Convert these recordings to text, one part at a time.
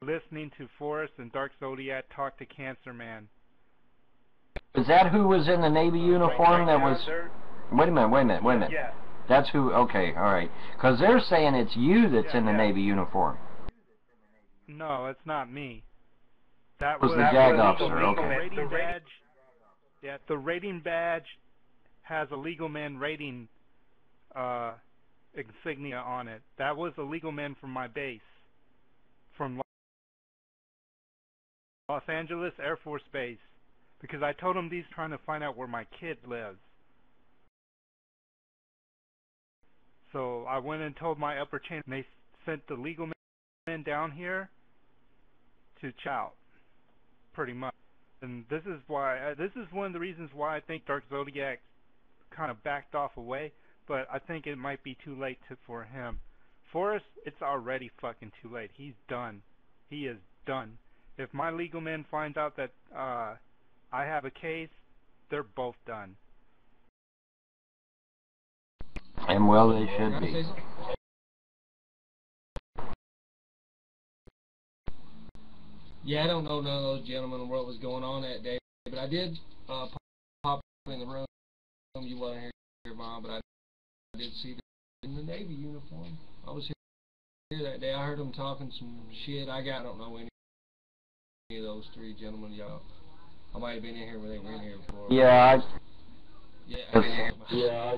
listening to Forrest and Dark Zodiac talk to Cancer Man. Is that who was in the Navy uniform that was... Wait a minute. Yeah. That's who... Okay, alright. Because they're saying it's you that's in the Navy uniform. No, it's not me. That was the JAG officer, the okay. rating badge. Yeah, the rating badge has a legal man rating insignia on it. That was a legal man from my base. From Los Angeles Air Force Base. Because I told him he's trying to find out where my kid lives. So I went and told my upper chain, and they sent the legal man down here to chow, pretty much. And this is why, this is one of the reasons why I think Dark Zodiac kind of backed off away, but I think it might be too late for him. Forrest, it's already fucking too late. He's done. He is done. If my legal man finds out that I have a case, they're both done. And well, they should be. Yeah, I don't know none of those gentlemen what was going on that day, but I did pop in the room. You wasn't here, Mom, but I did see them in the Navy uniform. I was here that day. I heard them talking some shit. I don't know any of those three gentlemen, y'all. I might have been in here when they were in here before. Yeah, yeah.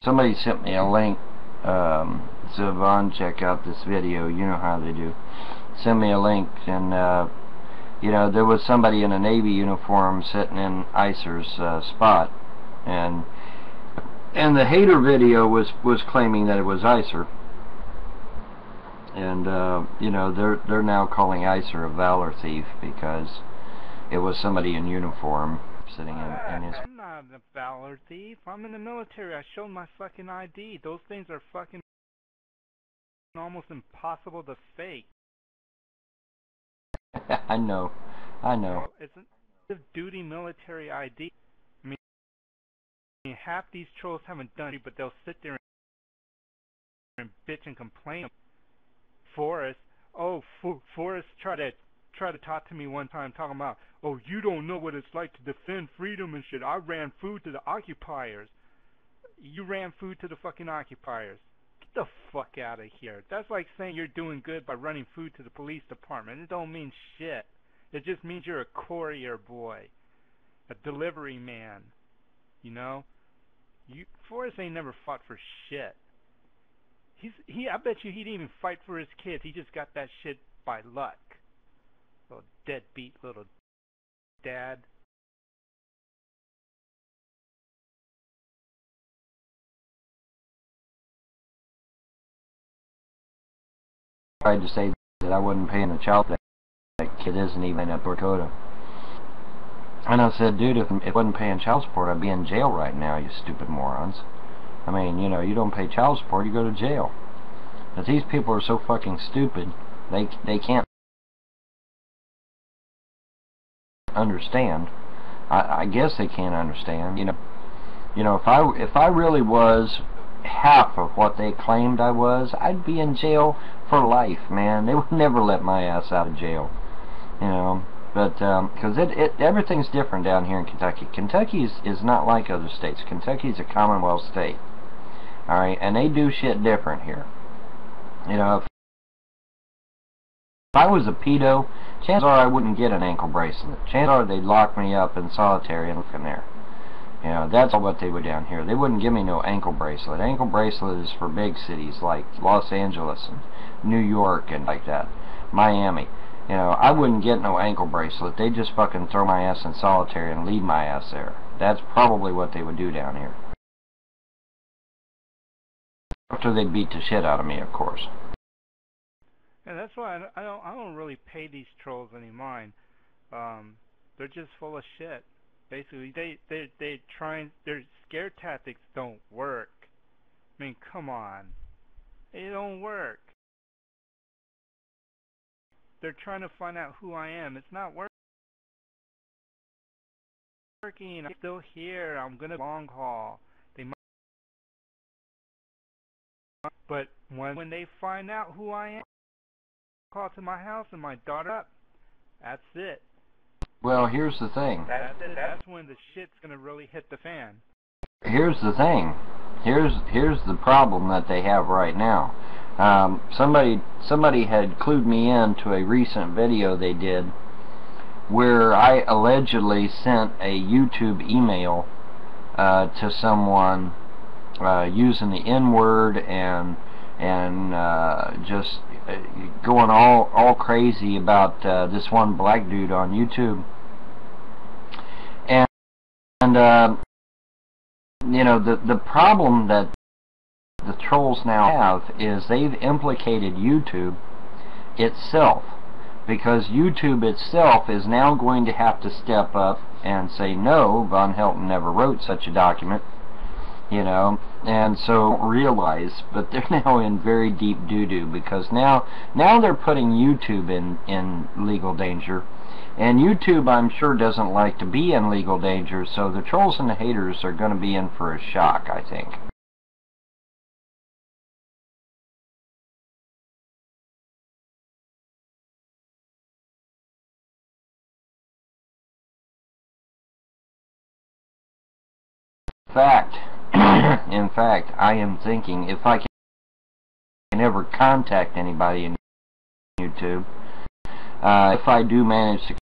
Somebody sent me a link. So Vaughn, check out this video. You know how they do. Send me a link, and you know, there was somebody in a Navy uniform sitting in iczer's spot, and the hater video was claiming that it was iczer, and you know, they're now calling iczer a valor thief because it was somebody in uniform sitting in his... I'm not a valor thief. I'm in the military. I showed my fucking ID. Those things are fucking almost impossible to fake. I know. It's a duty military ID. I mean, half these trolls haven't done it, but they'll sit there and bitch and complain. Forrest tried to talk to me one time, talking about, oh, you don't know what it's like to defend freedom and shit. I ran food to the occupiers. You ran food to the fucking occupiers. Get the fuck out of here. That's like saying you're doing good by running food to the police department. It don't mean shit. It just means you're a courier boy, a delivery man. You know, Forrest ain't never fought for shit. I bet you he didn't even fight for his kids. He just got that shit by luck. Little deadbeat little dad. Tried to say that I wasn't paying the child that kid isn't even at Dakota. And I said, dude, if I wasn't paying child support, I'd be in jail right now, you stupid morons. I mean, you know, you don't pay child support, you go to jail. But these people are so fucking stupid, they can't understand. I guess they can't understand. You know, if I really was half of what they claimed I was, I'd be in jail for life, man. They would never let my ass out of jail. You know, but because everything's different down here in Kentucky. Kentucky is not like other states. Kentucky's a Commonwealth state. All right, and they do shit different here. You know, if I was a pedo, chances are I wouldn't get an ankle bracelet. Chances are they'd lock me up in solitary and look in there. You know, that's all what they would down here. They wouldn't give me no ankle bracelet. Ankle bracelet is for big cities like Los Angeles and New York and like that. Miami. You know, I wouldn't get no ankle bracelet. They'd just fucking throw my ass in solitary and leave my ass there. That's probably what they would do down here. After they beat the shit out of me, of course. Yeah, that's why I don't really pay these trolls any mind. They're just full of shit. Basically, their scare tactics don't work. I mean, come on, they don't work. They're trying to find out who I am. It's not working. I'm still here. I'm gonna long haul. They might, but when they find out who I am, call to my house and my daughter up, that's it. Well, here's the thing. That's it. That's when the shit's gonna really hit the fan. Here's the thing. Here's the problem that they have right now. Somebody had clued me in to a recent video they did where I allegedly sent a YouTube email to someone using the N-word and just going all crazy about this one black dude on YouTube. And you know, the problem that the trolls now have is they've implicated YouTube itself, because YouTube itself is now going to have to step up and say, no, Von Helton never wrote such a document, you know, and so realize, but they're now in very deep doo-doo, because now they're putting YouTube in legal danger, and YouTube, I'm sure, doesn't like to be in legal danger, so the trolls and the haters are going to be in for a shock, I think. In fact, I am thinking if I can ever contact anybody in YouTube, if I do manage to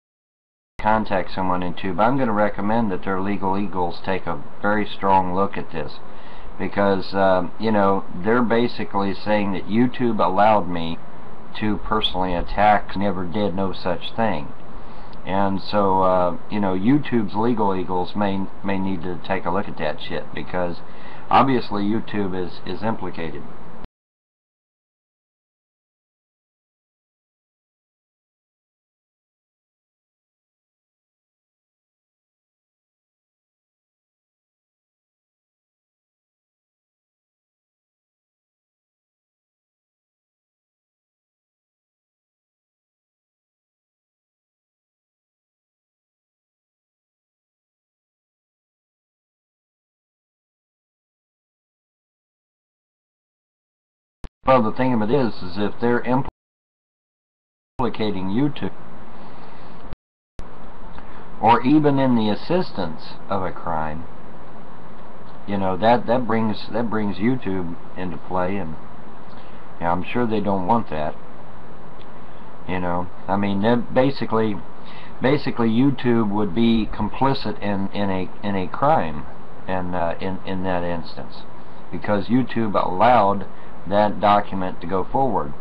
contact someone in YouTube, I'm going to recommend that their legal eagles take a very strong look at this, because you know, they're basically saying that YouTube allowed me to personally attack, never did no such thing. And so, you know, YouTube's legal eagles may need to take a look at that shit, because obviously YouTube is implicated. Well, the thing of it is if they're implicating YouTube, or even in the assistance of a crime, you know, that brings YouTube into play, and you know, I'm sure they don't want that. You know, I mean, basically YouTube would be complicit in a crime, and in that instance, because YouTube allowed that document to go forward,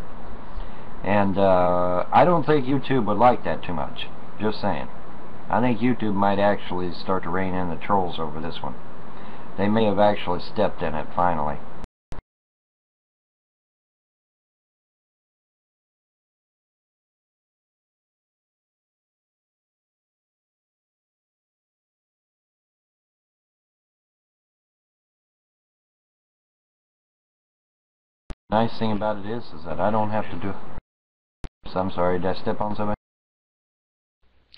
and I don't think YouTube would like that too much. Just saying. I think YouTube might actually start to rein in the trolls over this one. They may have actually stepped in it finally. Nice thing about it is that I don't have to do. So I'm sorry, did I step on somebody?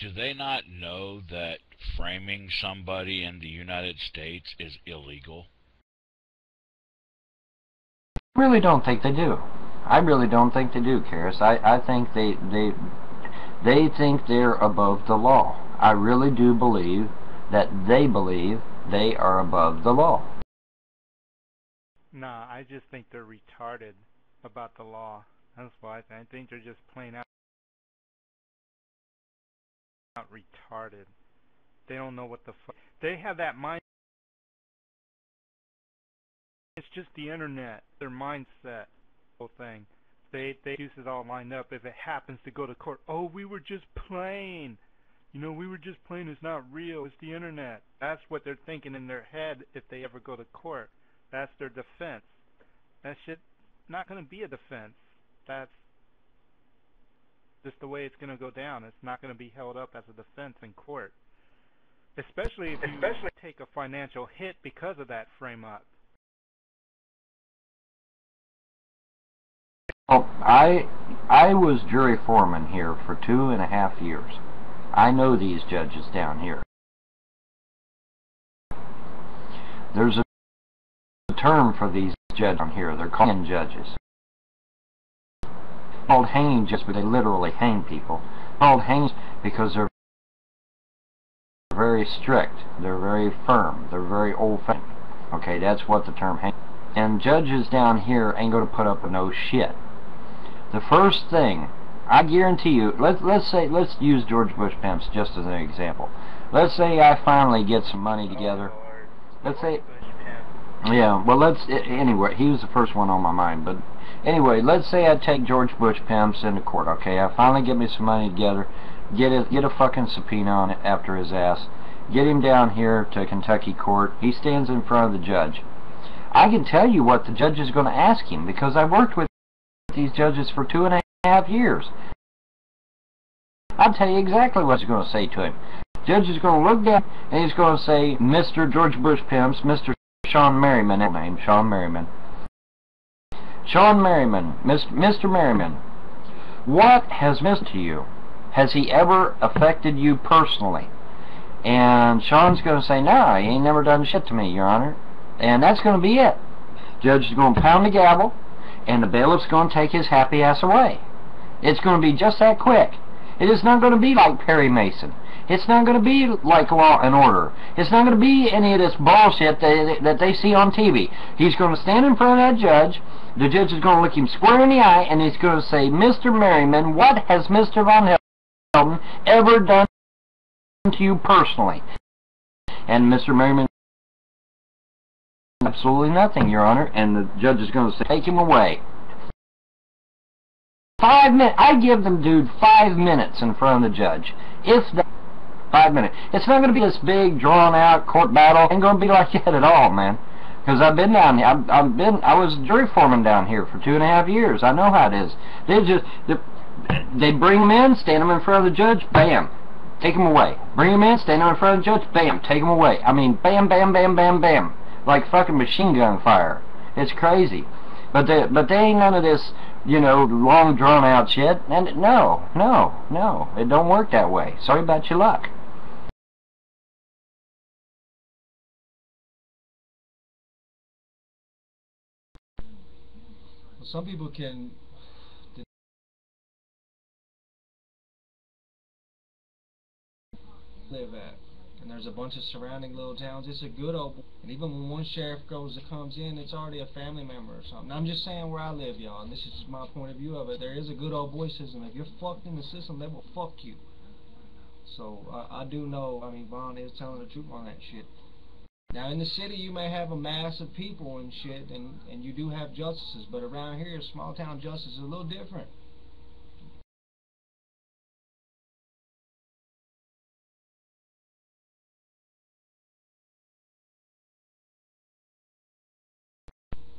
Do they not know that framing somebody in the United States is illegal? I really don't think they do. I really don't think they do, Karis. I think they think they're above the law. I really do believe that they believe they are above the law. Nah, I just think they're retarded about the law. That's why I think they're just plain out retarded. They don't know what the fuck. They have that mind. It's just the internet. Their mindset, whole thing. They use it all lined up. If it happens to go to court, oh, we were just playing. You know, we were just playing. It's not real. It's the internet. That's what they're thinking in their head if they ever go to court. That's their defense. That shit not going to be a defense. That's just the way it's going to go down. It's not going to be held up as a defense in court. Especially if you take a financial hit because of that frame up. Well, I was jury foreman here for 2.5 years. I know these judges down here. There's a term for these judges down here. They're called judges. called hanging just because they literally hang people. Called hanging because they're very strict, they're very firm, they're very old-fashioned. Okay, that's what the term hang. And judges down here ain't going to put up with no shit. The first thing, I guarantee you, let's use George Bush pimps just as an example. Let's say I finally get some money together. Let's say, yeah, well, anyway, he was the first one on my mind, but anyway, let's say I take George Bush pimps into court, okay? I finally get me some money together, get a fucking subpoena on it after his ass, get him down here to Kentucky court. He stands in front of the judge. I can tell you what the judge is going to ask him because I worked with these judges for 2.5 years. I'll tell you exactly what he's going to say to him. The judge is going to look down and he's going to say, Mr. George Bush pimps, Mr. Sean Merriman, name Sean Merriman. Sean Merriman, Mr. Merriman, what has meant to you? Has he ever affected you personally? And Sean's going to say, no, he ain't never done shit to me, Your Honor. And that's going to be it. Judge is going to pound the gavel, and the bailiff's going to take his happy ass away. It's going to be just that quick. It is not going to be like Perry Mason. It's not going to be like Law and Order. It's not going to be any of this bullshit that they see on TV. He's going to stand in front of that judge. The judge is going to look him square in the eye, and he's going to say, Mr. Merriman, what has Mr. Von Helden ever done to you personally? And Mr. Merriman, absolutely nothing, Your Honor. And the judge is going to say, take him away. 5 minutes. I give them, dude, 5 minutes in front of the judge. If that 5 minutes. It's not going to be this big, drawn-out court battle. It ain't going to be like that at all, man. Because I've been down here. I was jury foreman down here for 2.5 years. I know how it is. They bring them in, stand them in front of the judge, bam, take them away. Bring them in, stand them in front of the judge, bam, take them away. I mean, bam, bam, bam, bam, bam. Like fucking machine gun fire. It's crazy. But they ain't none of this, you know, long drawn out shit. And no, it don't work that way. Sorry about your luck. Well, some people can live at. And there's a bunch of surrounding little towns. It's a good old, and even when one sheriff comes in, it's already a family member or something. I'm just saying where I live, y'all, and this is just my point of view of it. There is a good old boy system. If you're fucked in the system, they will fuck you. So I do know, I mean, Vaughn is telling the truth on that shit. Now in the city you may have a mass of people and shit, and you do have justices, but around here small town justice is a little different.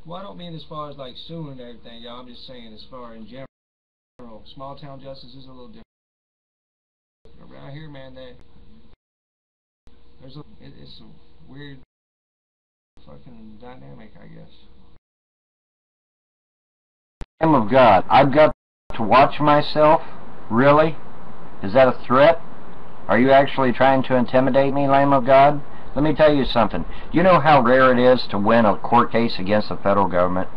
Well, I don't mean as far as like suing and everything, y'all. I'm just saying as far in general, small town justice is a little different. Around here, man, it's a weird fucking dynamic, I guess. Lamb of God, I've got to watch myself? Really? Is that a threat? Are you actually trying to intimidate me, Lamb of God? Let me tell you something. Do you know how rare it is to win a court case against the federal government?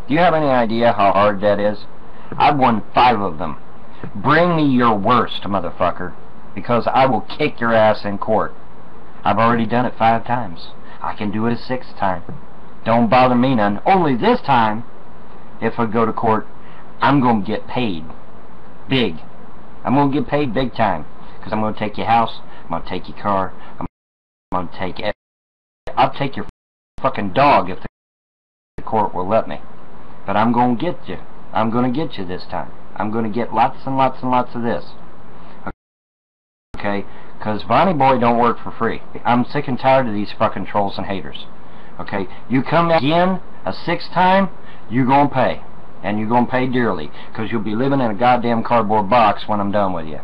Do you have any idea how hard that is? I've won 5 of them. Bring me your worst, motherfucker, because I will kick your ass in court. I've already done it 5 times. I can do it a 6th time. Don't bother me none. Only this time, if I go to court, I'm going to get paid. Big. I'm going to get paid big time. Because I'm going to take your house, I'm going to take your car, I'm going to take it. I'll take your fucking dog if the court will let me. But I'm going to get you. I'm going to get you this time. I'm going to get lots and lots and lots of this. Okay? Because Bonnie Boy don't work for free. I'm sick and tired of these fucking trolls and haters. Okay? You come again a 6th time, you're going to pay. And you're going to pay dearly. Because you'll be living in a goddamn cardboard box when I'm done with you.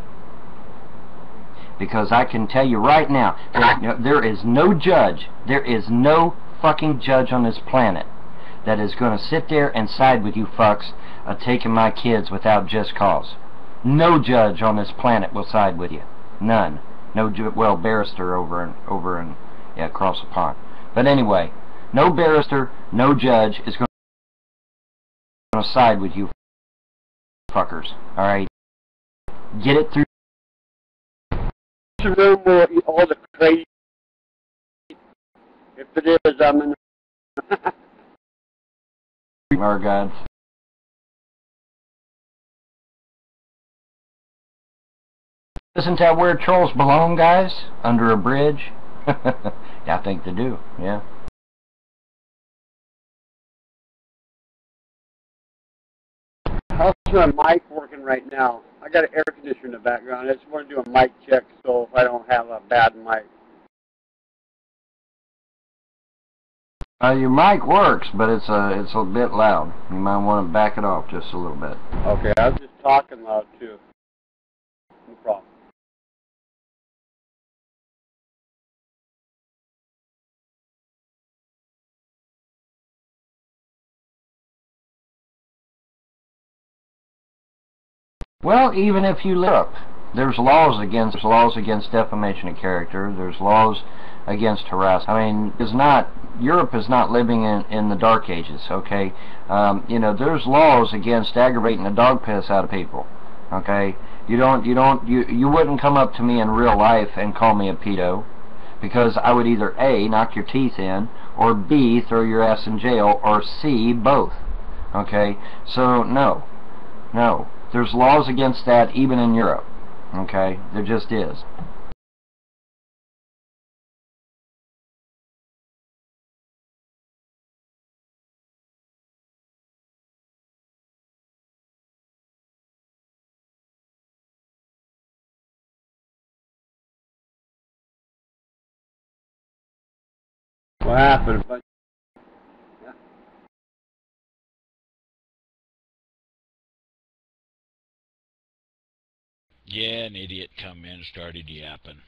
Because I can tell you right now, there is no judge, there is no fucking judge on this planet that is going to sit there and side with you fucks taking my kids without just cause. No judge on this planet will side with you. None. No, well, barrister over and yeah, across the pond. But anyway, no barrister, no judge is going to side with you fuckers. Alright? Get it through. The room where all the crazy. If it is, I'm in. Our God. Isn't that where trolls belong, guys? Under a bridge? Yeah, I think they do, yeah. How's my mic working right now? I got an air conditioner in the background. I just want to do a mic check so if I don't have a bad mic. Your mic works, but it's a bit loud. You might want to back it off just a little bit. Okay, I was just talking loud too. No problem. Well, even if you live up, there's laws against defamation of character. There's laws against harassment. I mean, Europe is not living in the dark ages. Okay, you know, there's laws against aggravating the dog piss out of people. Okay, you wouldn't come up to me in real life and call me a pedo, because I would either A, knock your teeth in, or B, throw your ass in jail, or C, both. Okay, so no. There's laws against that even in Europe. Okay? There just is. What happened? But yeah. Yeah, an idiot come in and started yapping.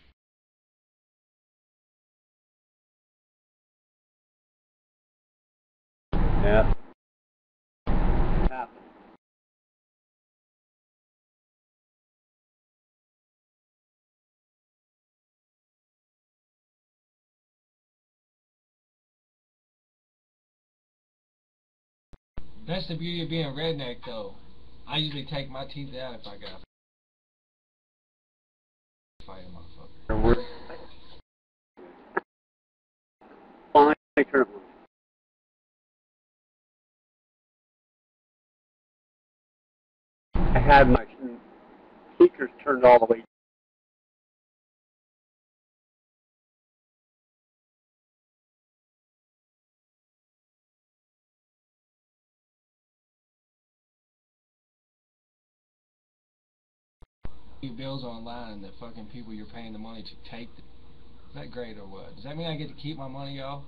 Yeah. Happened. That's the beauty of being a redneck, though. I usually take my teeth out if I got a fight, motherfucker. We're fine. Turn it on. I had my speakers turned all the way. Bills online and the fucking people you're paying the money to take them. Is that great or what? Does that mean I get to keep my money, y'all?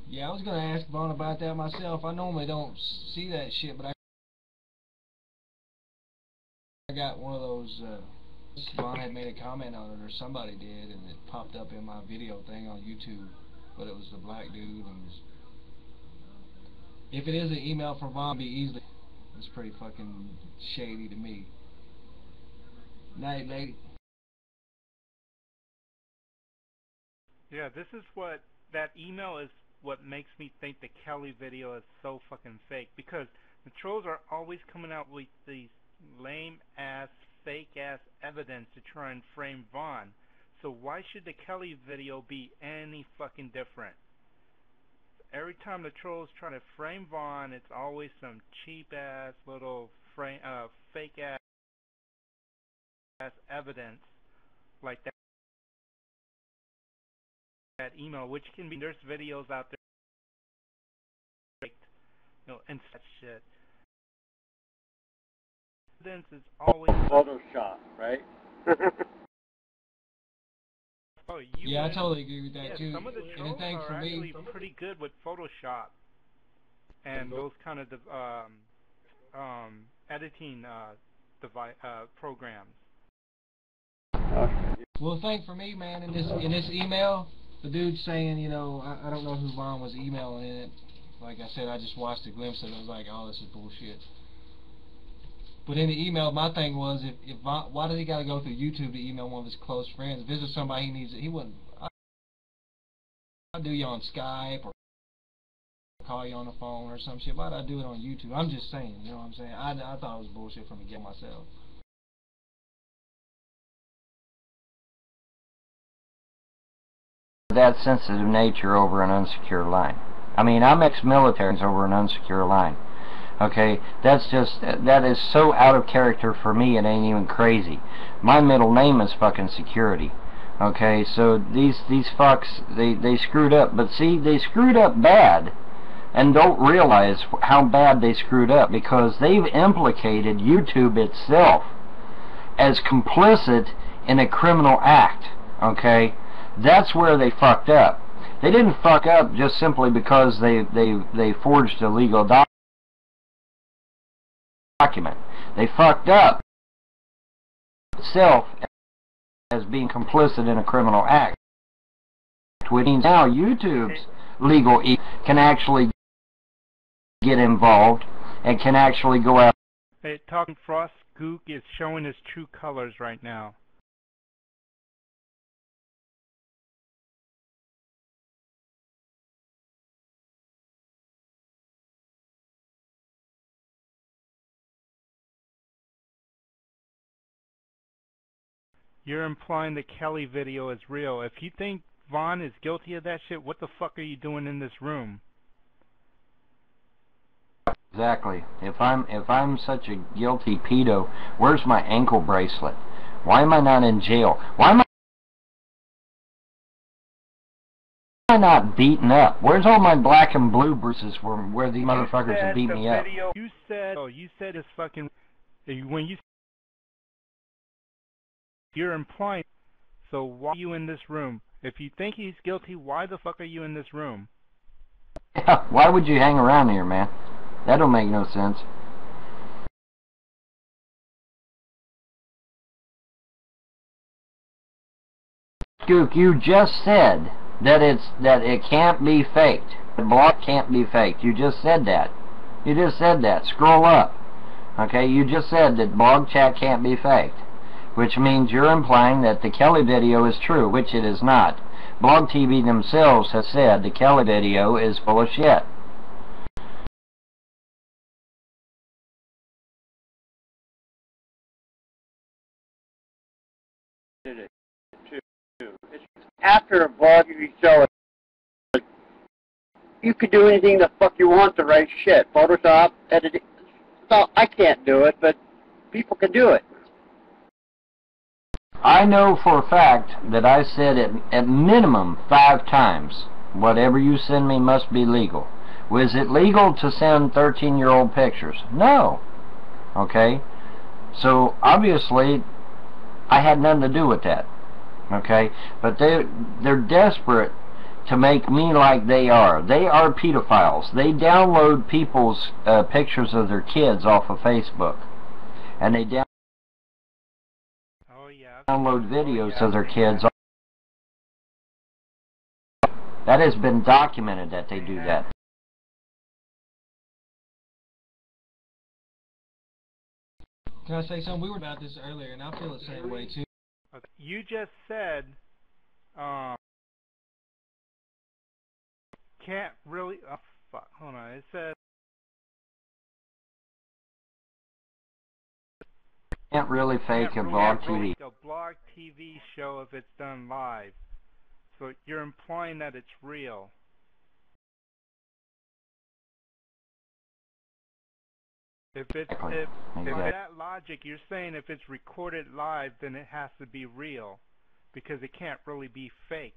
Yeah, I was gonna ask Vaughn about that myself. I normally don't see that shit, but I got one of those. Vaughn had made a comment on it, or somebody did, and it popped up in my video thing on YouTube. But it was the black dude, and if it is an email from Vaughn, be easily. It's pretty fucking shady to me. Night, lady. Yeah, this is what that email is. What makes me think the Kelly video is so fucking fake, because the trolls are always coming out with these lame ass, fake ass evidence to try and frame Vaughn. So why should the Kelly video be any fucking different? Every time the trolls try to frame Vaughn, it's always some cheap ass little fake ass evidence like that email, which can be, there's videos out there, you know, and such shit. Evidence is always Photoshop, right? Yeah, I totally agree with that yeah, too. some of the And trolls the thing are for actually me, pretty good with Photoshop and those kind of editing programs. well, the thing for me, man, in this email, the dude's saying, you know, I don't know who Vaughn was emailing in it. Like I said, I just watched a glimpse of it. I was like, oh, this is bullshit. But in the email, my thing was, if Vaughn, why does he got to go through YouTube to email one of his close friends? If this is somebody he needs, he wouldn't do you on Skype or call you on the phone or some shit, why'd I do it on YouTube? I'm just saying, you know what I'm saying? I thought it was bullshit from the get myself. That sensitive nature over an unsecure line. I mean, I'm ex-military over an unsecure line. Okay, that is so out of character for me, it ain't even crazy. My middle name is fucking security. Okay, so these fucks, they screwed up. But see, they screwed up bad and don't realize how bad they screwed up, because they've implicated YouTube itself as complicit in a criminal act. Okay, that's where they fucked up. They didn't fuck up just simply because they forged a legal document. They fucked up itself as being complicit in a criminal act, which means now YouTube's legal can actually get involved and can actually go out. Hey, Talking Frost Gook is showing his true colors right now. You're implying the Kelly video is real. If you think Vaughn is guilty of that shit, what the fuck are you doing in this room? Exactly. If I'm such a guilty pedo, where's my ankle bracelet? Why am I not in jail? Why am I not beaten up? Where's all my black and blue bruises where these motherfuckers have beat me up? You said it's fucking, when you're implying, so why are you in this room? If you think he's guilty, why the fuck are you in this room? Yeah, why would you hang around here, man? That don't make no sense. Gook, you just said that it can't be faked. The blog can't be faked. You just said that. You just said that. Scroll up. Okay, you just said that blog chat can't be faked, which means you're implying that the Kelly video is true, which it is not. Blog TV themselves have said the Kelly video is full of shit. After a blog you show it, you could do anything the fuck you want to write shit. Photoshop, editing. So I can't do it, but people can do it. I know for a fact that I said it at minimum 5 times. Whatever you send me must be legal. Was it legal to send 13-year-old pictures? No. Okay? So obviously I had nothing to do with that. Okay? But they're desperate to make me like they are. They are pedophiles. They download people's pictures of their kids off of Facebook. And they download videos of their kids. That has been documented that they do that. Can I say something? We were about this earlier, and I feel the same way too. Okay. You just said, can't really. Oh fuck! Hold on. It said. Can't really fake a blog TV. A blog TV show if it's done live. So you're implying that it's real. If that logic, you're saying if it's recorded live, then it has to be real, because it can't really be faked.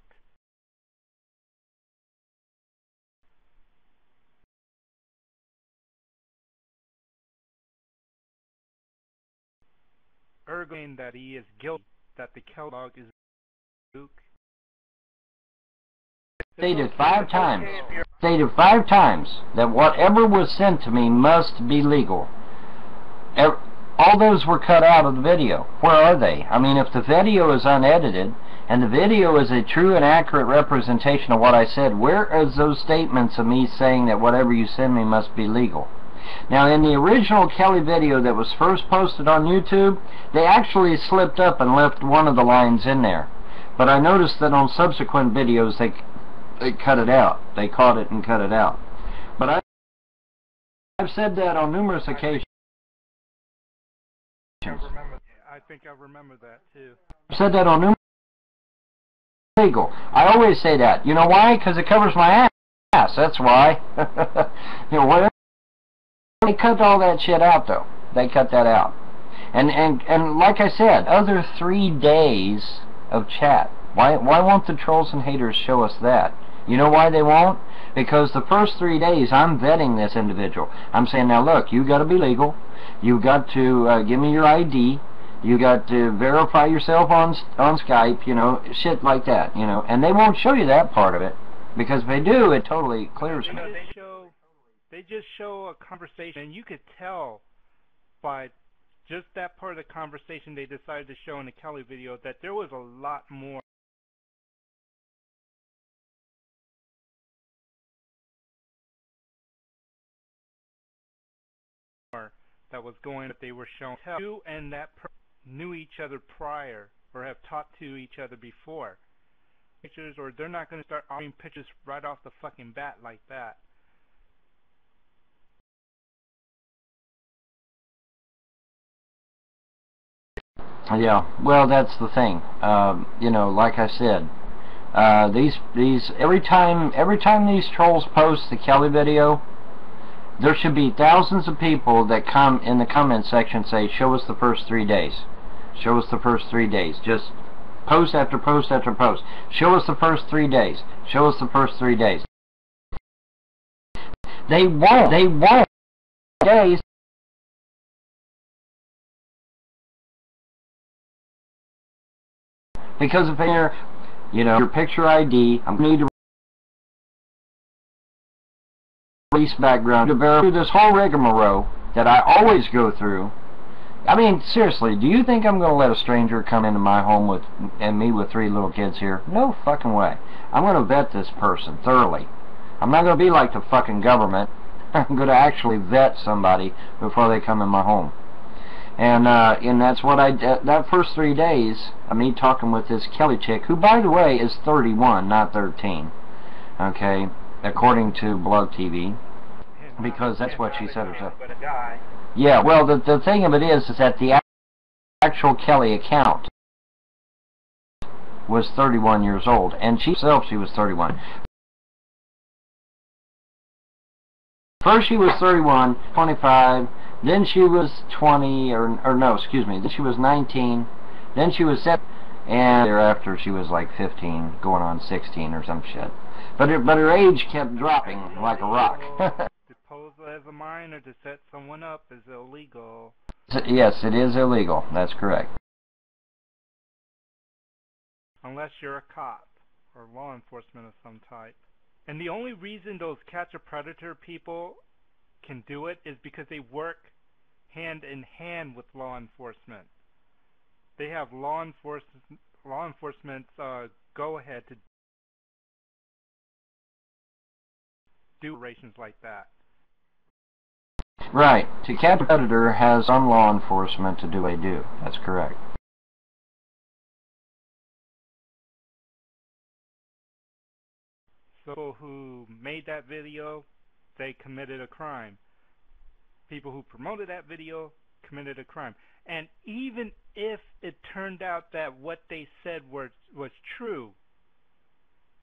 Ergo that he is guilty, that the Kellogg is Gook. Stated 5 times. Stated 5 times that whatever was sent to me must be legal. All those were cut out of the video. Where are they? I mean, if the video is unedited and the video is a true and accurate representation of what I said, where are those statements of me saying that whatever you send me must be legal? Now, in the original Kelly video that was first posted on YouTube, they actually slipped up and left one of the lines in there. But I noticed that on subsequent videos they cut it out. They caught it and cut it out. But I've said that on numerous occasions. I think I remember that too. I've said that on numerous legal. I always say that. You know why? Because it covers my ass. That's why. You know what? They cut all that shit out, though. They cut that out. And like I said, other 3 days of chat. Why won't the trolls and haters show us that? You know why they won't? Because the first 3 days I'm vetting this individual. I'm saying, now look, you got to be legal. You've got to give me your ID. You got to verify yourself on Skype. You know, shit like that. You know, and they won't show you that part of it, because if they do, it totally clears me. They just show a conversation, and you could tell by just that part of the conversation they decided to show in the Kelly video that there was a lot more that was going that they were showing. You and that person knew each other prior or have talked to each other before. Pictures, or they're not going to start offering pictures right off the fucking bat like that. Yeah, well, that's the thing. You know, like I said, these every time these trolls post the Kelly video, there should be thousands of people that come in the comment section say, show us the first 3 days. Show us the first 3 days. Just post after post after post. Show us the first 3 days. Show us the first 3 days. They won't. They won't. Days. Because if they're, you know, your picture ID, I'm going to need to release background to verify this whole rigmarole that I always go through. I mean, seriously, do you think I'm going to let a stranger come into my home with me with 3 little kids here? No fucking way. I'm going to vet this person thoroughly. I'm not going to be like the fucking government. I'm going to actually vet somebody before they come in my home. And that's what I did. That first 3 days of me talking with this Kelly chick, who, by the way, is 31, not 13. Okay, according to Blog TV, because that's what she said herself. Yeah, well, the thing of it is that the actual Kelly account was 31 years old, and she herself, she was 31. First she was 31, 25, then she was 20, or no, excuse me, then she was 19, then she was 7, and thereafter she was like 15, going on 16 or some shit. But her age kept dropping like a rock. To pose as a minor to set someone up is illegal. Yes, it is illegal. That's correct. Unless you're a cop or law enforcement of some type. And the only reason those catch a predator people can do it is because they work hand in hand with law enforcement. They have law enforcement's go ahead to do operations like that. Right. To catch a predator has some law enforcement to do what they do. That's correct. So who made that video, they committed a crime. People who promoted that video committed a crime. And even if it turned out that what they said was true,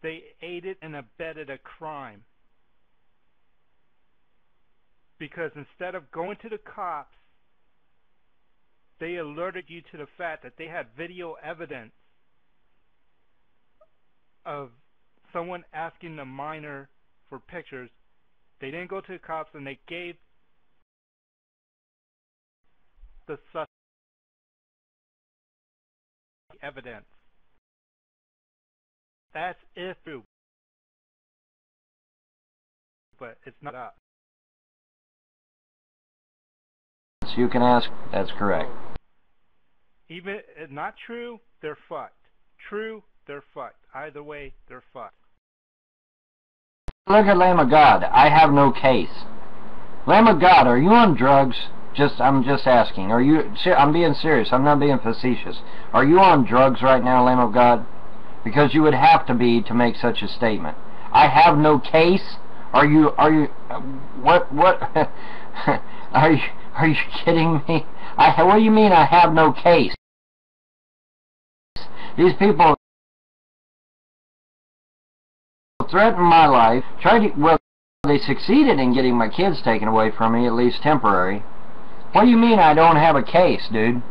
they aided and abetted a crime. Because instead of going to the cops, they alerted you to the fact that they had video evidence of someone asking the minor for pictures. They didn't go to the cops, and they gave the suspect evidence. That's if true, but it's not up. So you can ask. That's correct. Even if not true, they're fucked. True, they're fucked. Either way, they're fucked. Look at Lamb of God. I have no case. Lamb of God, are you on drugs? I'm just asking. Are you? I'm being serious. I'm not being facetious. Are you on drugs right now, Lamb of God? Because you would have to be to make such a statement. I have no case? Are you, what, are you kidding me? What do you mean I have no case? These people threatened my life, well, they succeeded in getting my kids taken away from me, at least temporary. What do you mean I don't have a case, dude?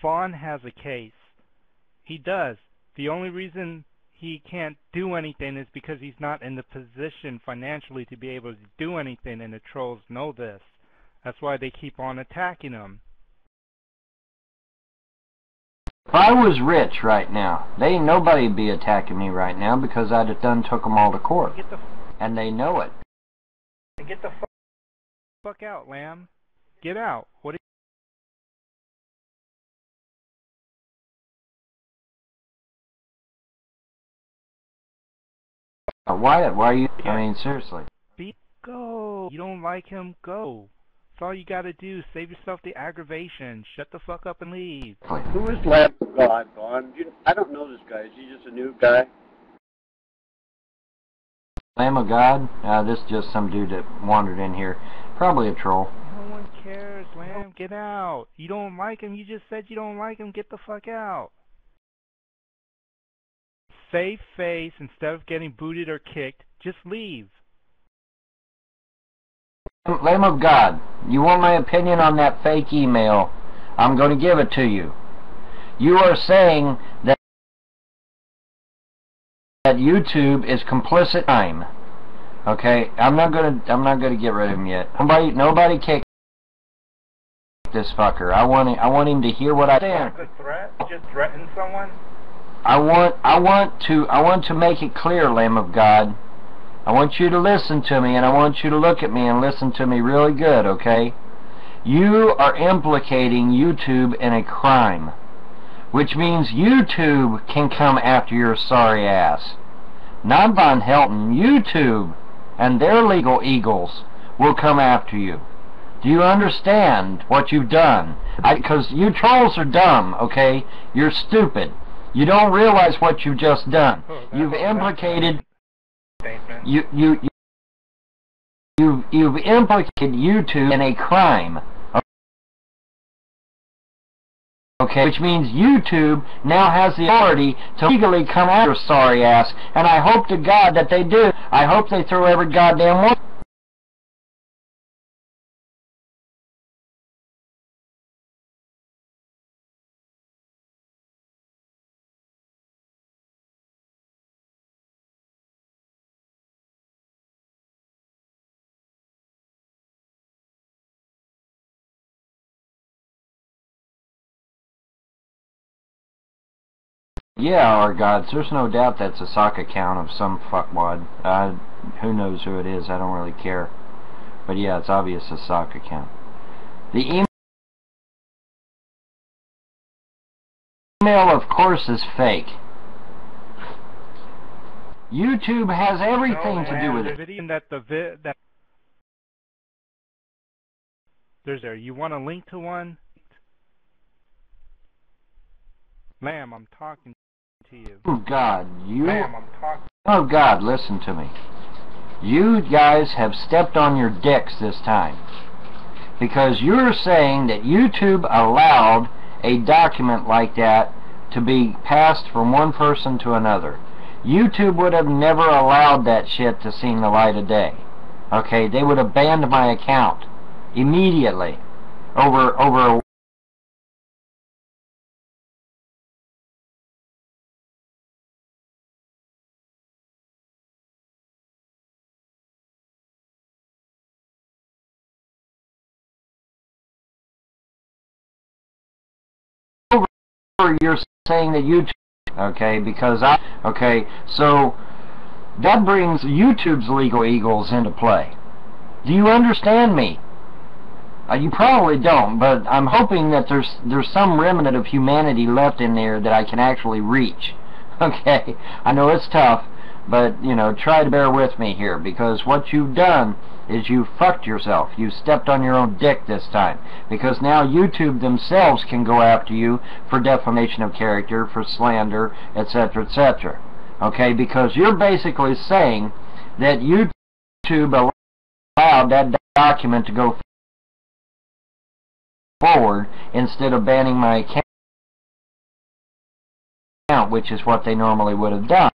Vaughn has a case. He does. The only reason he can't do anything is because he's not in the position financially to be able to do anything, and the trolls know this. That's why they keep on attacking him. If I was rich right now, nobody'd be attacking me right now because I'd have took them all to court. And they know it. Get the fuck out, lamb. Get out. What are Wyatt, why are you... I mean, seriously. Go. You don't like him, go. That's all you gotta do. Save yourself the aggravation. Shut the fuck up and leave. Who is Lamb of God, Vaughn? I don't know this guy. Is he just a new guy? Lamb of God? This is just some dude that wandered in here. Probably a troll. No one cares, Lamb. Get out. You don't like him. You just said you don't like him. Get the fuck out. Save face. Instead of getting booted or kicked, just leave. Lamb of God, you want my opinion on that fake email? I'm going to give it to you. You are saying that YouTube is complicit crime. Okay, I'm not gonna get rid of him yet. Nobody kick this fucker. I want him to hear what I say. A threat? Just threaten someone? I want to make it clear, Lamb of God. I want you to listen to me, and I want you to look at me and listen to me really good, okay? You are implicating YouTube in a crime, which means YouTube can come after your sorry ass. Not Von Helton. YouTube and their legal eagles will come after you. Do you understand what you've done? Because you trolls are dumb, okay? You're stupid. You don't realize what you've just done. You've implicated... You've implicated YouTube in a crime. Okay, which means YouTube now has the authority to legally come after your sorry ass, and I hope to God that they do. I hope they throw every goddamn one. Yeah, our gods. There's no doubt that's a sock account of some fuckwad. Who knows who it is? I don't really care. But yeah, it's obvious a sock account. The email, of course, is fake. YouTube has everything to do with it. You want a link to one? Lamb, I'm talking to you. Oh God, Lamb, I'm talking. Oh God, listen to me. You guys have stepped on your dicks this time. Because you're saying that YouTube allowed a document like that to be passed from one person to another. YouTube would have never allowed that shit to see the light of day. Okay, they would have banned my account immediately over you're saying that YouTube, okay, because so that brings YouTube's legal eagles into play. Do you understand me? You probably don't, but I'm hoping that there's some remnant of humanity left in there that I can actually reach. Okay, I know it's tough, But, you know, try to bear with me here, because what you've done is you fucked yourself. You stepped on your own dick this time. Because now YouTube themselves can go after you for defamation of character, for slander, etc., etc. Okay, because you're basically saying that YouTube allowed that document to go forward instead of banning my account, which is what they normally would have done.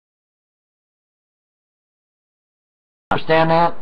Understand that?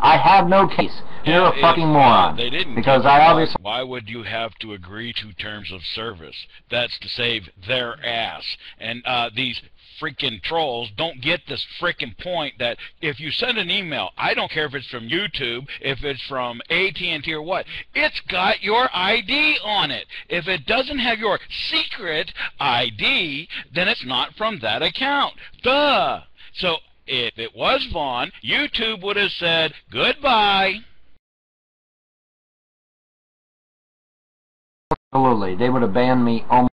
I have no case. You're a fucking moron. They didn't, because I obviously... Why would you have to agree to terms of service? That's to save their ass. And these freaking trolls don't get this freaking point that if you send an email, I don't care if it's from YouTube, if it's from AT&T or what, it's got your ID on it. If it doesn't have your secret ID, then it's not from that account. Duh! So if it was Vaughn, YouTube would have said goodbye. Absolutely. They would have banned me almost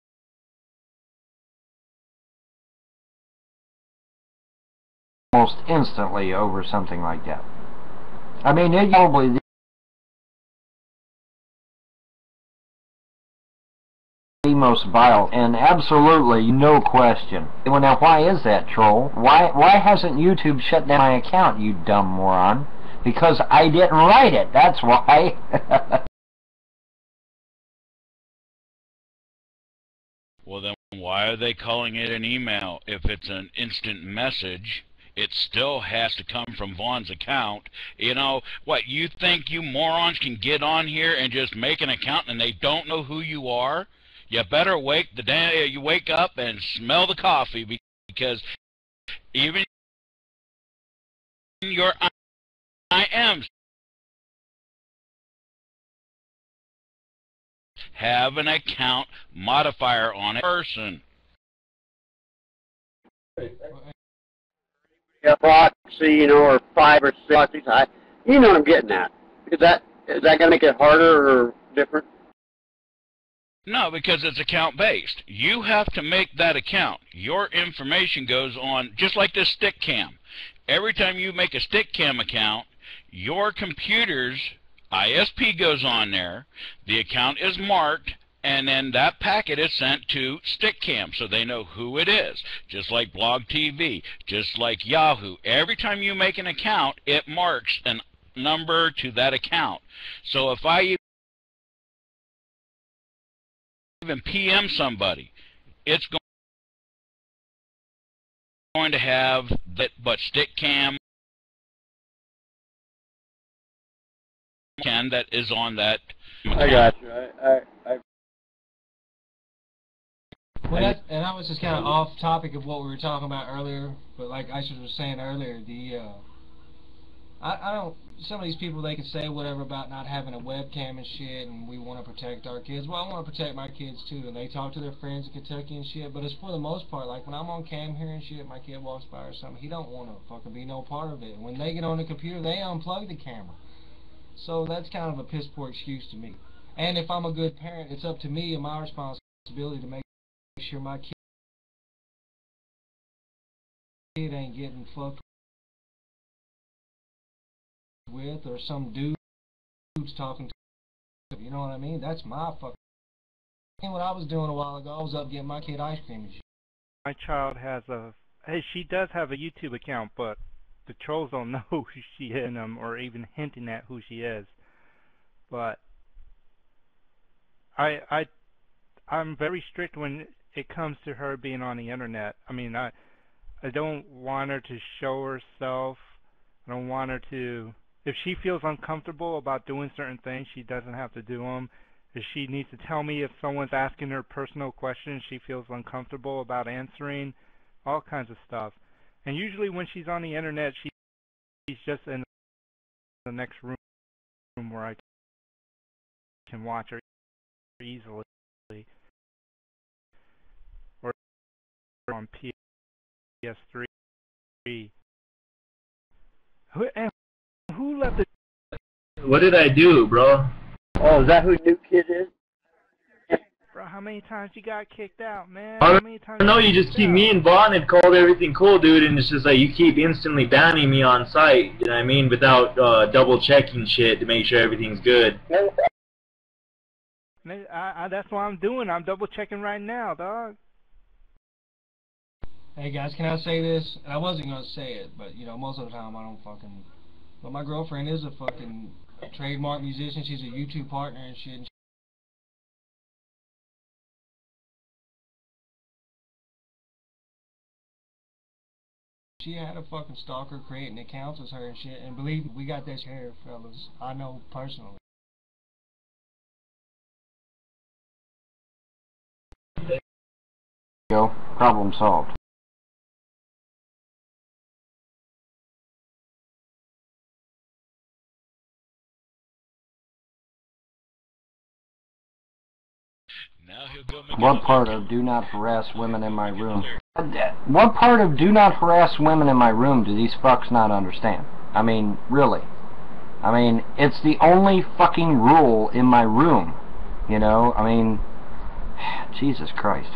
instantly over something like that. I mean, it's probably the most vile, and absolutely no question. Well, now, why is that, troll? Why hasn't YouTube shut down my account, you dumb moron? Because I didn't write it, that's why. Well, then why are they calling it an email? If it's an instant message, it still has to come from Vaughn's account. You know, what, you think you morons can get on here and just make an account and they don't know who you are? You better wake up and smell the coffee, because even your IMs have an account modifier on a person. A proxy, you know, or 5 or 6 proxies. You know what I'm getting at. Is that going to make it harder or different? No, because it's account-based. You have to make that account. Your information goes on, just like this stick cam. Every time you make a stick cam account, your computer's ISP goes on there, the account is marked, and then that packet is sent to Stickcam so they know who it is. Just like Blog TV, just like Yahoo. Every time you make an account, it marks a number to that account. So if I even PM somebody, it's going to have that, but Stickcam that is on that account. I got you. Well, and that was just kind of off topic of what we were talking about earlier. But like iczer was saying earlier, I don't. Some of these people, they can say whatever about not having a webcam and shit, and we want to protect our kids. Well, I want to protect my kids too, and they talk to their friends in Kentucky and shit. But it's for the most part, like when I'm on cam here and shit, my kid walks by or something, he don't want to fucking be no part of it. And when they get on the computer, they unplug the camera. So that's kind of a piss poor excuse to me. And if I'm a good parent, it's up to me and my responsibility to make sure my kid ain't getting fucked with, or some dude's talking to him. You know what I mean? That's my fucking... What I was doing a while ago, I was up getting my kid ice cream and shit. My child has a... Hey, she does have a YouTube account, but the trolls don't know who she is, or even hinting at who she is. But I'm very strict when it comes to her being on the internet. I mean, I don't want her to show herself. I don't want her to... If she feels uncomfortable about doing certain things, she doesn't have to do them. If she needs to tell me if someone's asking her personal questions, she feels uncomfortable about answering, all kinds of stuff. And usually when she's on the internet, she's just in the next room where I can watch her easily. Or on PS3. Who left it? What did I do, bro? Oh, is that who New Kid is? Bro, how how many times you got kicked out, man? I How don't many times know, got you just kicked keep out? me and Vaughn had called everything cool, dude, and it's just like you keep instantly banning me on site, you know what I mean, without double checking shit to make sure everything's good. That's what I'm doing. I'm double checking right now, dog. Hey guys, can I say this? And I wasn't gonna say it, but you know, most of the time I don't fucking. But my girlfriend is a fucking trademark musician. She's a YouTube partner and shit. And she had a fucking stalker creating accounts as her and shit. And believe me, we got that share, fellas. I know personally. Go. Problem solved. Now he'll go make What part of do not harass women in my room? What part of do not harass women in my room do these fucks not understand? I mean, really. I mean, it's the only fucking rule in my room. You know, I mean, Jesus Christ.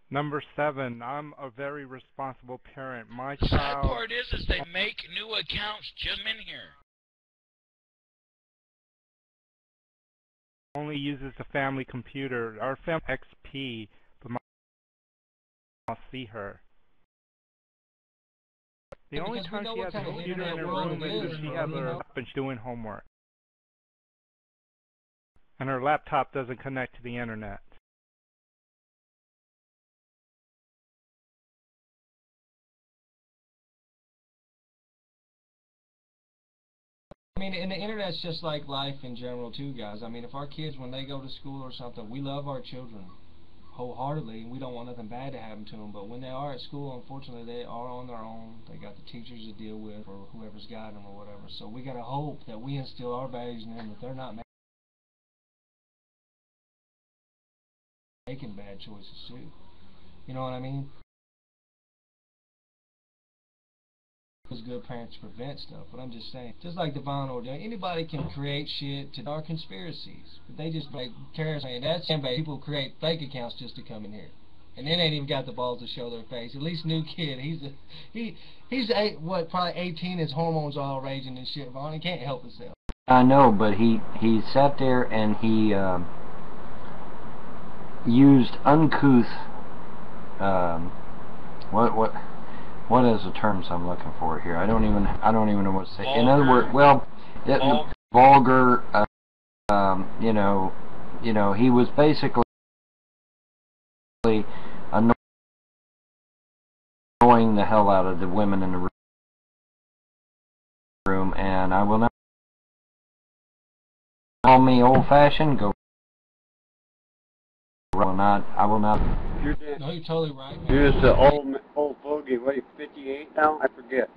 Number 7, I'm a very responsible parent. My The sad child part is they make new accounts just in here. only uses the family computer. Our family XP, but I'll see her. The only Because we time know she what has a kind of computer in internet her world room it is is, if she bro, has you her know? laptop and she's doing homework. And her laptop doesn't connect to the internet. I mean, and the internet's just like life in general too, guys. I mean, if our kids, when they go to school or something, we love our children wholeheartedly, and we don't want nothing bad to happen to them. But when they are at school, unfortunately, they are on their own. They got the teachers to deal with, or whoever's got them, or whatever. So we gotta hope that we instill our values in them, that they're not making bad choices too. You know what I mean? As good parents prevent stuff, but I'm just saying, just like divine order, anybody can create shit to our conspiracies, but they just like Karen saying that's somebody. People create fake accounts just to come in here, and then ain't even got the balls to show their face. At least new kid, he's probably 18. His hormones are all raging and shit. Vaughn, he can't help himself. I know, but he sat there and he used uncouth. What is the terms I'm looking for here? I don't even know what to say. In other words, well, vulgar. You know, he was basically annoying the hell out of the women in the room, and I will not call me old-fashioned. Go. I will not. No, you're totally right, man. You're just an old fogey. What are you, 58 now? I forget.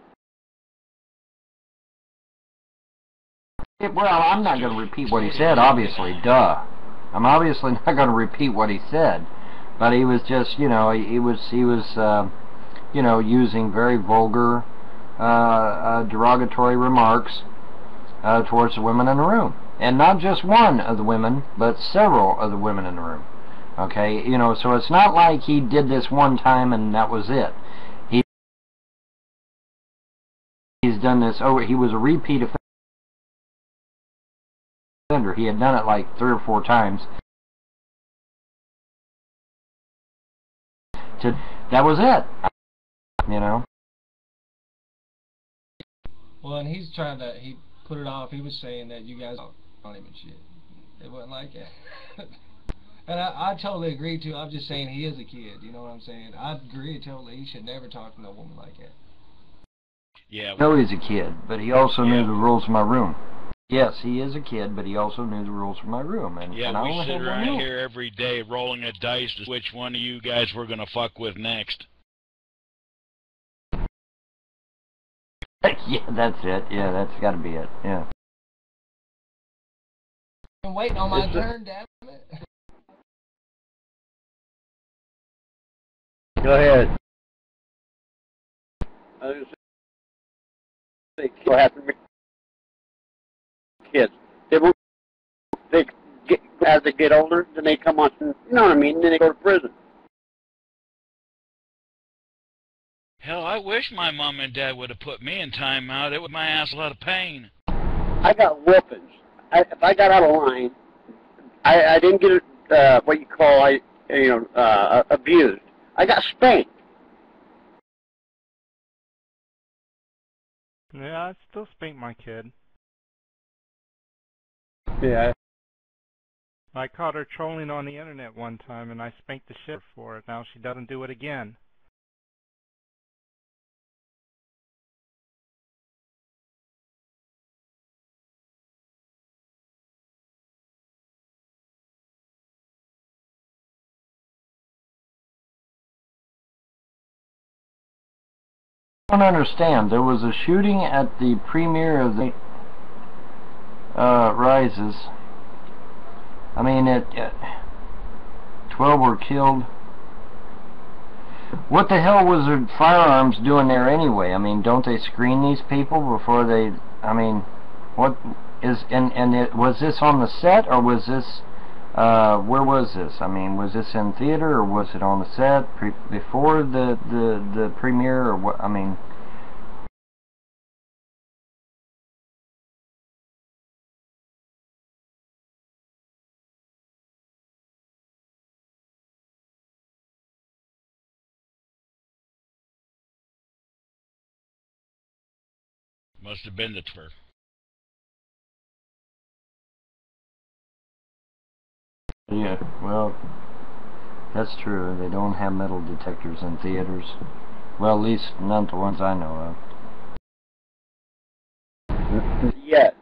Well, I'm not going to repeat what he said, obviously. Duh. I'm obviously not going to repeat what he said. But he was just, you know, he was you know, using very vulgar, derogatory remarks towards the women in the room. And not just one of the women, but several of the women in the room. Okay, you know, so it's not like he did this one time and that was it. He's done this he was a repeat offender. He had done it like 3 or 4 times. That was it. You know. Well, and he put it off. He was saying that you guys on him and shit. It wasn't like that. And I totally agree too. I'm just saying he is a kid. You know what I'm saying? I agree totally. He should never talk to no woman like that. Yeah. No, he's a kid, but he also knew the rules of my room. Yes, he is a kid, but he also knew the rules of my room. And Yeah, and I we only sit have one around rule. here every day rolling a dice to which one of you guys we're gonna fuck with next. Yeah, that's it. Yeah, that's got to be it. Yeah. I'm waiting on my turn, damn it. Go ahead. I was going to say, what happened to kids? They as they get older, then they come on, you know what I mean, then they go to prison. Hell, I wish my mom and dad would have put me in timeout. It would my ass a lot of pain. I got whoopings. If I got out of line, I didn't get what you call abused. I got spanked. Yeah, I still spank my kid. Yeah. I caught her trolling on the internet one time, and I spanked the shit for it. Now she doesn't do it again. I don't understand. There was a shooting at the premiere of the Rises. I mean, 12 were killed. What the hell was the firearms doing there anyway? I mean, don't they screen these people before they... I mean, what is... was this on the set, or was this... where was this? I mean, was this in theater, or was it on the set before the premiere, or what? I mean... Must have been the tour. Yeah, well, that's true. They don't have metal detectors in theaters. Well, at least none the ones I know of. Yet.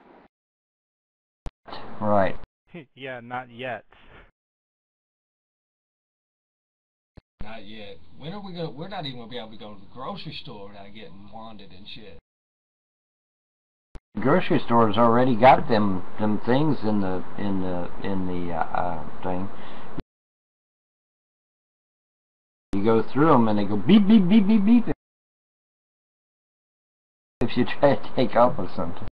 Right. Yeah, not yet. Not yet. When are we gonna? We're not even gonna be able to go to the grocery store without getting wanded and shit. Grocery stores already got them things in the thing. You go through them and they go beep beep beep beep beep if you try to take off with something.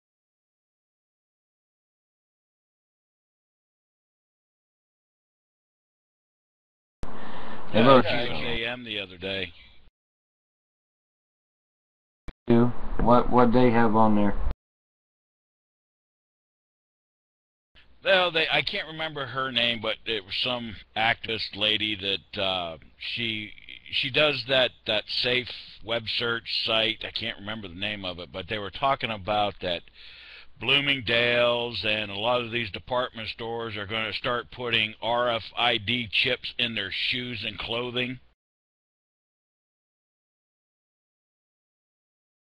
Yeah, I got 6 a.m. the other day. What they have on there? Well, I can't remember her name, but it was some activist lady that she does that safe web search site. I can't remember the name of it, but they were talking about that Bloomingdale's and a lot of these department stores are going to start putting RFID chips in their shoes and clothing.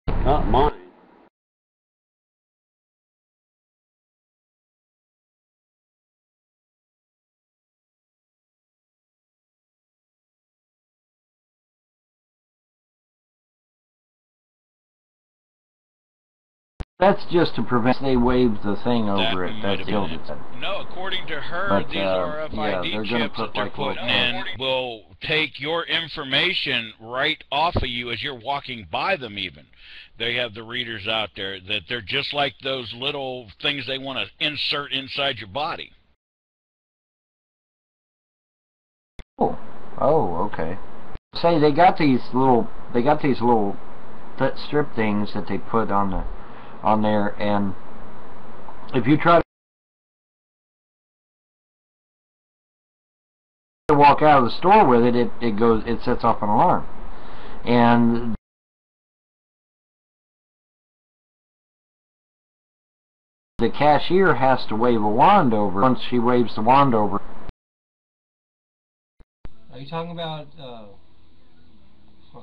Not mine. That's just to prevent they wave the thing over it. That's killed it. No, according to her, But, these RFID chips that they're putting in will take your information right off of you as you're walking by them even. They have the readers out there that they're just like those little things they want to insert inside your body. Oh, okay. Say they got these little strip things that they put on there, and if you try to walk out of the store with it, it sets off an alarm, and the cashier has to wave a wand over. Once she waves the wand over. Are you talking about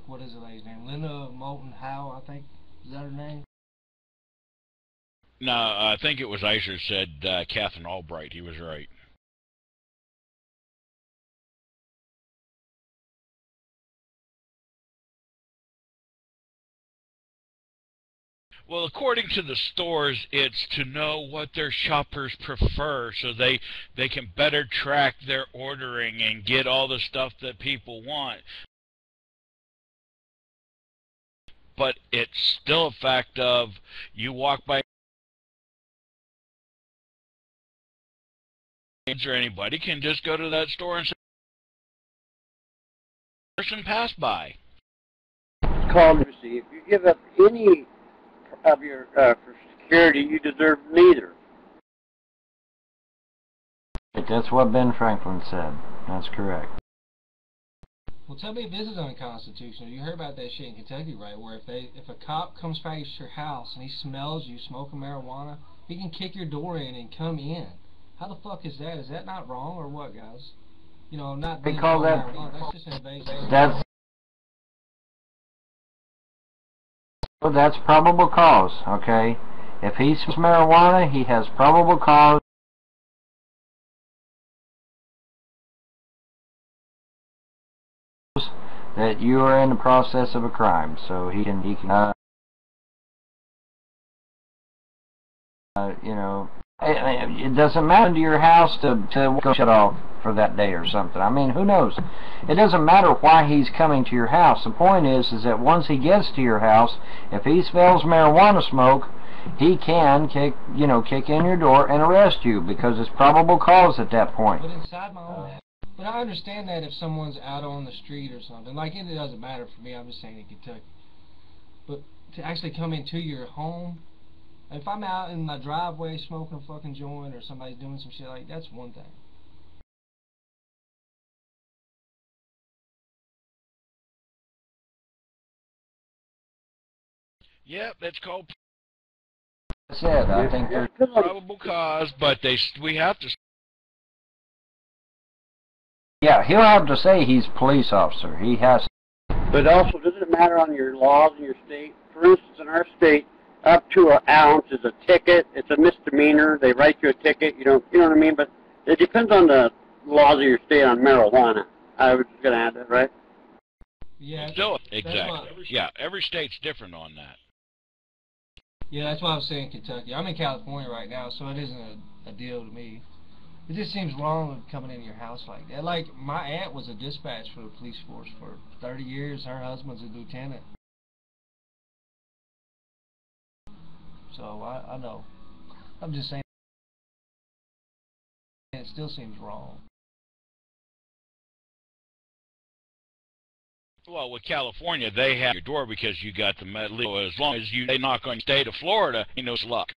what is the lady's name? Linda Moulton Howe, I think. Is that her name? No, I think it was iczer said Catherine Albright. He was right. Well, according to the stores, it's to know what their shoppers prefer so they can better track their ordering and get all the stuff that people want. But it's still a fact of you walk by or anybody can just go to that store and say, person passed by. It's called mercy. If you give up any of your for security, you deserve neither. That's what Ben Franklin said. That's correct. Well, tell me if this is unconstitutional. You heard about that shit in Kentucky, right? Where if a cop comes past your house and he smells you smoking marijuana, he can kick your door in and come in. How the fuck is that? Is that not wrong or what, guys? You know, not They call that. marijuana. That's just an invasion. That's probable cause. Okay, if he smokes marijuana, he has probable cause. That you are in the process of a crime, so he can you know, it doesn't matter to your house to go shut off for that day or something. I mean, who knows? It doesn't matter why he's coming to your house. The point is that once he gets to your house, if he smells marijuana smoke, he can kick in your door and arrest you because it's probable cause at that point. But inside my own house. But I understand that if someone's out on the street or something, like it doesn't matter for me, I'm just saying in Kentucky. But to actually come into your home, if I'm out in my driveway smoking a fucking joint or somebody's doing some shit like that's one thing. Yep, that's called That's it. I think there's probable cause, but we have to. Yeah, he'll have to say he's a police officer. He has. But also, does it matter on your laws in your state? For instance, in our state, up to an ounce is a ticket. It's a misdemeanor. They write you a ticket. You know what I mean? But it depends on the laws of your state on marijuana. I was just going to add that, right? Yeah. Still, exactly. Yeah, every state's different on that. Yeah, that's why I was saying Kentucky. I'm in California right now, so it isn't a deal to me. It just seems wrong coming into your house like that. Like, my aunt was a dispatch for the police force for 30 years. Her husband's a lieutenant. So, I know. I'm just saying it still seems wrong. Well, with California, they have your door because you got the legal. As long as they knock on the state of Florida, you know it's luck.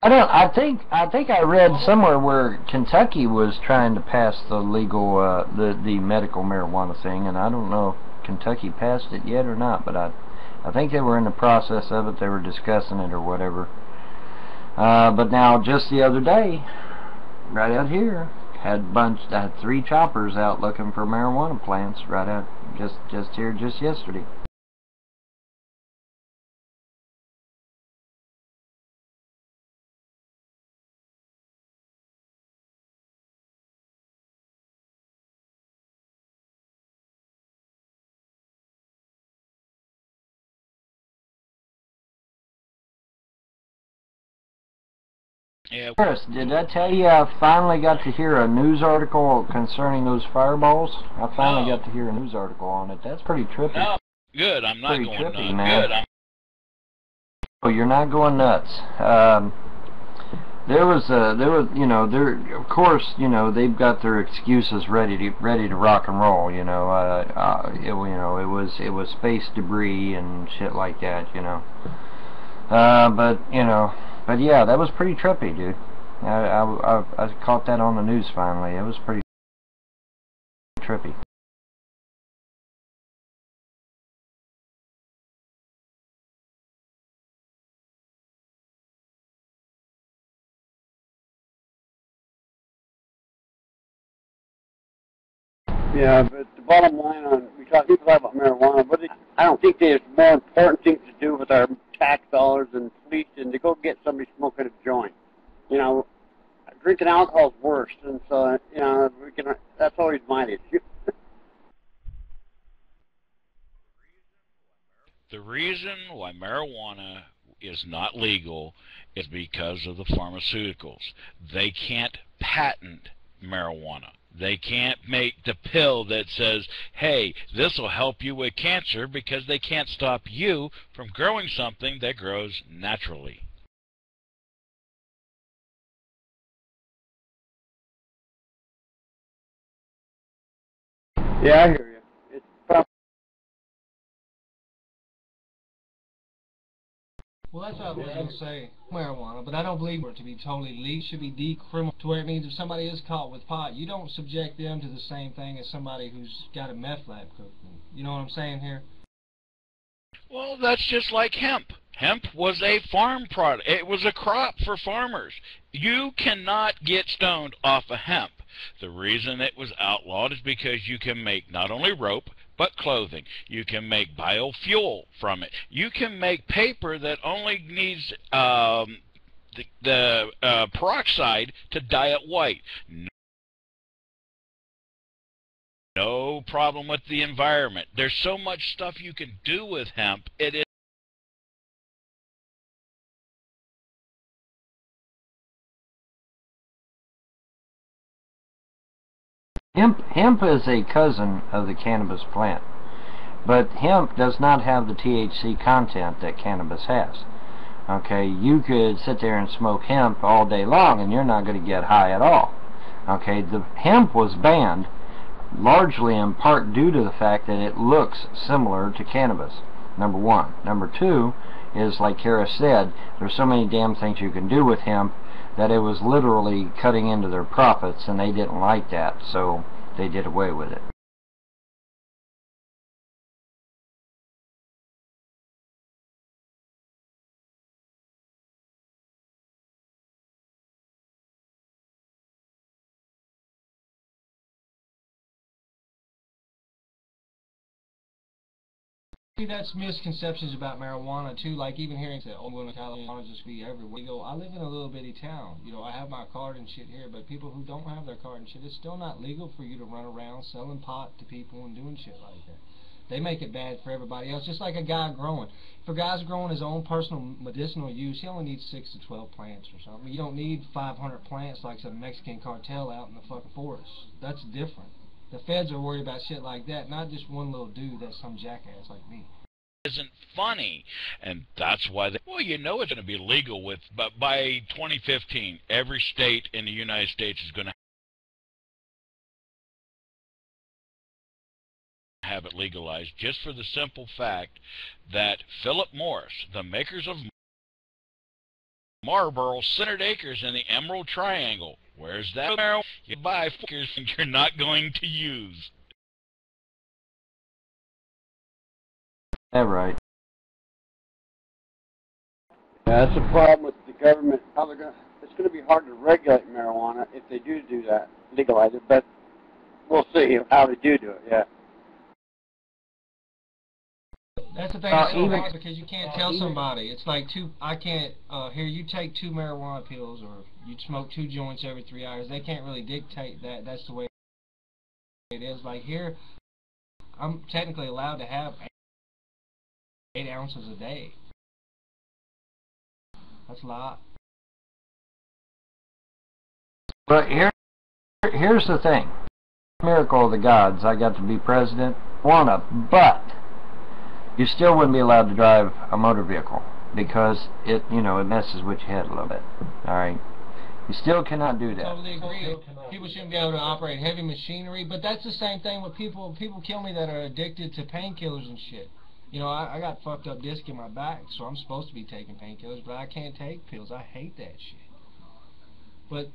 I think I read somewhere where Kentucky was trying to pass the legal the medical marijuana thing, and I don't know if Kentucky passed it yet or not, but I think they were in the process of it. They were discussing it or whatever. But now, just the other day, right out here, had 3 choppers out looking for marijuana plants right out just here just yesterday. Yeah. Chris, did I tell you I finally got to hear a news article concerning those fireballs? I finally got to hear a news article on it. That's pretty trippy. No, good. I'm not pretty going trippy, nuts. man. Good. Oh, you're not going nuts. There was, of course, they've got their excuses ready to rock and roll. It was space debris and shit like that. But yeah, that was pretty trippy, dude. I caught that on the news finally. It was pretty trippy. Yeah, but the bottom line on people talk about marijuana, but I don't think there's more important things to do with our tax dollars and police than to go get somebody smoking a joint. Drinking alcohol is worse, and so that's always my issue. The reason why marijuana is not legal is because of the pharmaceuticals. They can't patent marijuana. They can't make the pill that says, hey, this will help you with cancer, because they can't stop you from growing something that grows naturally. Yeah, I hear you. It's probably Well, that's what I was going to say, marijuana, but I don't believe it to be totally legal. It should be decriminal, to where it means if somebody is caught with pot, you don't subject them to the same thing as somebody who's got a meth lab cooking. You know what I'm saying here? Well, that's just like hemp. Hemp was a farm product. It was a crop for farmers. You cannot get stoned off of hemp. The reason it was outlawed is because you can make not only rope, but clothing. You can make biofuel from it. You can make paper that only needs the peroxide to dye it white. No problem with the environment. There's so much stuff you can do with hemp. It is Hemp is a cousin of the cannabis plant, but hemp does not have the THC content that cannabis has. Okay, you could sit there and smoke hemp all day long and you're not going to get high at all. Okay, the hemp was banned largely in part due to the fact that it looks similar to cannabis, number one. Number two is, like Kara said, there's so many damn things you can do with hemp that it was literally cutting into their profits, and they didn't like that, so they did away with it. See, that's misconceptions about marijuana too. Like even hearing that, oh, well, California just be everywhere. You go, I live in a little bitty town. You know, I have my card and shit here, but people who don't have their card and shit, it's still not legal for you to run around selling pot to people and doing shit like that. They make it bad for everybody else. Just like a guy growing. If a guy's growing his own personal medicinal use, he only needs 6 to 12 plants or something. You don't need 500 plants like some Mexican cartel out in the fucking forest. That's different. The feds are worried about shit like that, not just one little dude that's some jackass like me. isn't funny, and that's why well, you know it's going to be legal but by 2015 every state in the United States is going to have it legalized, just for the simple fact that Philip Morris, the makers of Marlboro, centered acres in the Emerald Triangle, where's that marijuana you buy acres you're not going to use? Yeah, right. Yeah, that's the problem with the government. How they're gonna, it's going to be hard to regulate marijuana if they do that, legalize it. But we'll see how they do it. Yeah. That's the thing that's so hard because you can't tell somebody. It's like I can't, here you take 2 marijuana pills or you smoke 2 joints every 3 hours. They can't really dictate that. That's the way it is. Like here, I'm technically allowed to have 8 ounces a day. That's a lot. But here's the thing. Miracle of the gods, I got to be president. But you still wouldn't be allowed to drive a motor vehicle because it messes with your head a little bit. All right, you still cannot do that. Totally agree. People shouldn't be able to operate heavy machinery, but that's the same thing with people. People kill me that are addicted to painkillers and shit. You know, I got fucked up disc in my back, so I'm supposed to be taking painkillers, but I can't take pills. I hate that shit. But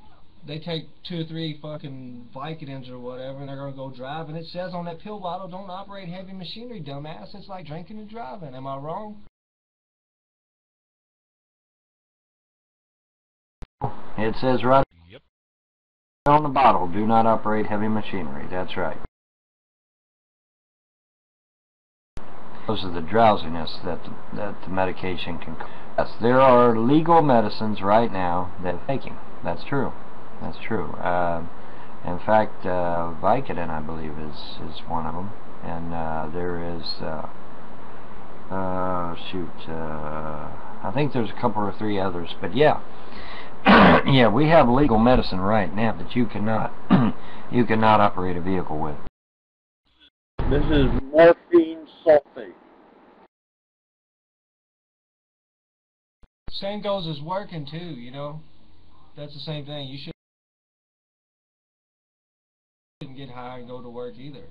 they take 2 or 3 fucking Vicodins or whatever, and they're going to go drive, and it says on that pill bottle, don't operate heavy machinery, dumbass. It's like drinking and driving. Am I wrong? It says right on the bottle, do not operate heavy machinery. That's right. Because of the drowsiness that the medication can cause. Yes, there are legal medicines right now that are taking. That's true. That's true. In fact, Vicodin, I believe, is one of them. And there is, I think there's a couple or 3 others. But yeah, yeah, we have legal medicine right now that you cannot, you cannot operate a vehicle with. This is morphine sulfate. Same goes as working too, you know. That's the same thing. You shouldn't get high and go to work either.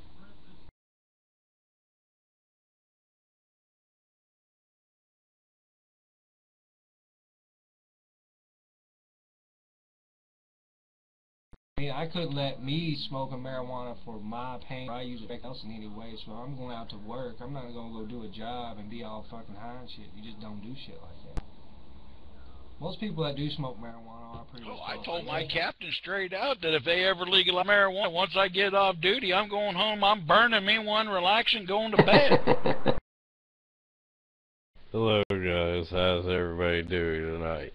I couldn't let me smoking marijuana for my pain. I use it else in any way, so I'm going out to work. I'm not going to go do a job and be all fucking high and shit. You just don't do shit like that. Most people that do smoke marijuana are pretty much... I told my captain straight out that if they ever legalize marijuana, once I get off duty, I'm going home, I'm burning me one, relaxing, going to bed. Hello guys, how's everybody doing tonight?